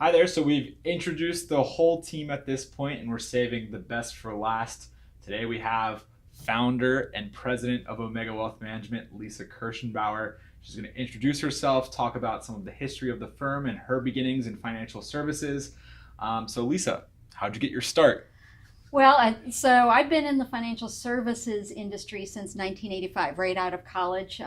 Hi there. So we've introduced the whole team at this point, and we're saving the best for last. Today we have founder and president of Omega Wealth Management, Lisa Kirchenbauer. She's going to introduce herself, talk about some of the history of the firm and her beginnings in financial services. So Lisa, how'd you get your start? So I've been in the financial services industry since 1985, right out of college.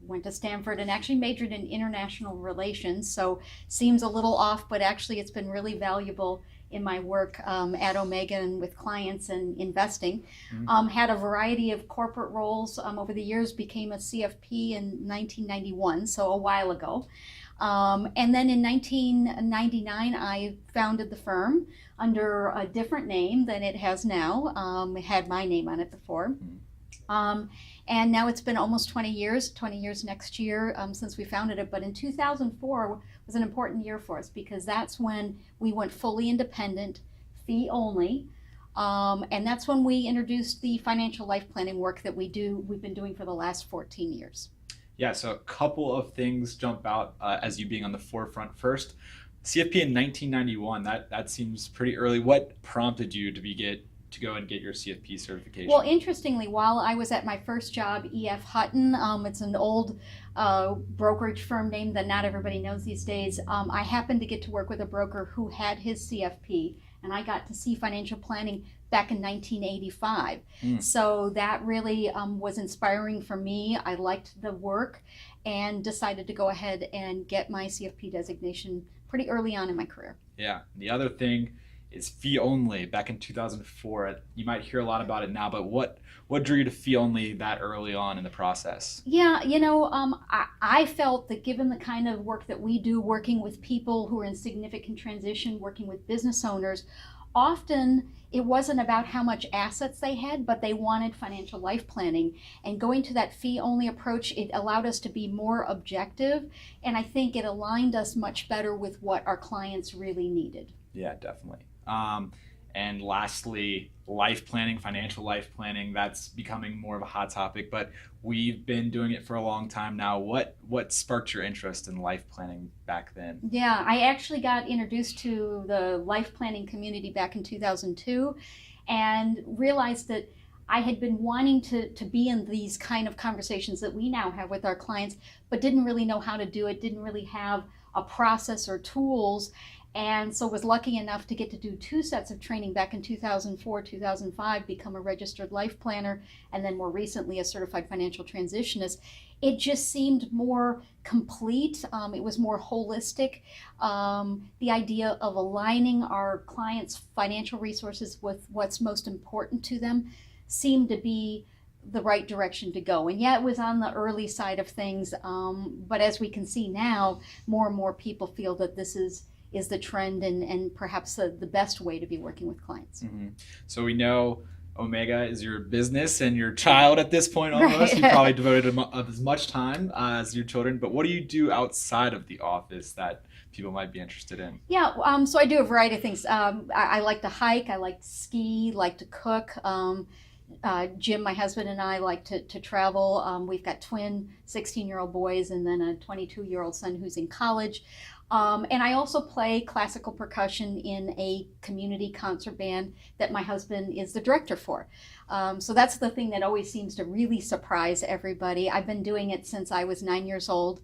Went to Stanford and actually majored in international relations. So seems a little off, but actually it's been really valuable in my work at Omega and with clients and investing. Had a variety of corporate roles over the years, became a CFP in 1991, so a while ago. And then in 1999, I founded the firm under a different name than it has now. It had my name on it before. And now it's been almost 20 years next year since we founded it. But in 2004 was an important year for us because that's when we went fully independent, fee only. And that's when we introduced the financial life planning work that we've been doing for the last 14 years. Yeah, so a couple of things jump out as you being on the forefront. First, CFP in 1991, that seems pretty early. What prompted you to go and get your CFP certification? Well, interestingly, while I was at my first job, EF Hutton, it's an old brokerage firm name that not everybody knows these days. I happened to get to work with a broker who had his CFP, and I got to see financial planning back in 1985. So that really was inspiring for me. I liked the work and decided to go ahead and get my CFP designation pretty early on in my career. Yeah. The other thing is fee only. Back in 2004, you might hear a lot about it now, but what drew you to fee only that early on in the process? Yeah, I felt that given the kind of work that we do, working with people who are in significant transition, working with business owners, often it wasn't about how much assets they had, but they wanted financial life planning. And going to that fee-only approach, it allowed us to be more objective, and I think it aligned us much better with what our clients really needed. Yeah, definitely. And lastly, life planning, financial life planning, that's becoming more of a hot topic, but we've been doing it for a long time now. What sparked your interest in life planning back then? Yeah, I actually got introduced to the life planning community back in 2002 and realized that I had been wanting to be in these kind of conversations that we now have with our clients, but didn't really know how to do it, didn't really have a process or tools. And so was lucky enough to get to do 2 sets of training back in 2004, 2005, become a registered life planner, and then more recently a certified financial transitionist. It just seemed more complete. It was more holistic. The idea of aligning our clients' financial resources with what's most important to them seemed to be the right direction to go. And yeah, it was on the early side of things, but as we can see now, more and more people feel that this is the trend and perhaps the best way to be working with clients. So we know Omega is your business and your child at this point almost. Right. You probably devoted as much time as your children, but what do you do outside of the office that people might be interested in? Yeah, so I do a variety of things. I like to hike, I like to ski, like to cook. Jim, my husband, and I like to travel. We've got twin 16-year-old boys and then a 22-year-old son who's in college. And I also play classical percussion in a community concert band that my husband is the director for. So that's the thing that always seems to really surprise everybody. I've been doing it since I was 9 years old,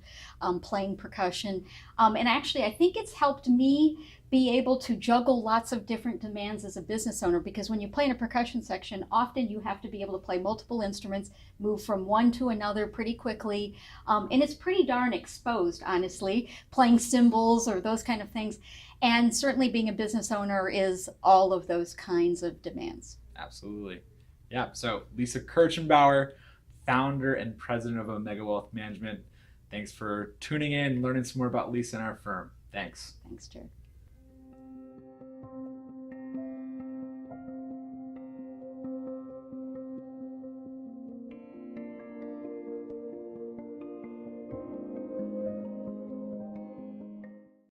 playing percussion. And actually, I think it's helped me be able to juggle lots of different demands as a business owner, because when you play in a percussion section, often you have to be able to play multiple instruments, move from one to another pretty quickly, and it's pretty darn exposed, honestly, playing cymbals or those kind of things. And certainly being a business owner is all of those kinds of demands. Absolutely. Yeah, so Lisa Kirchenbauer, founder and president of Omega Wealth Management. Thanks for tuning in and learning some more about Lisa and our firm. Thanks. Thanks, Jared.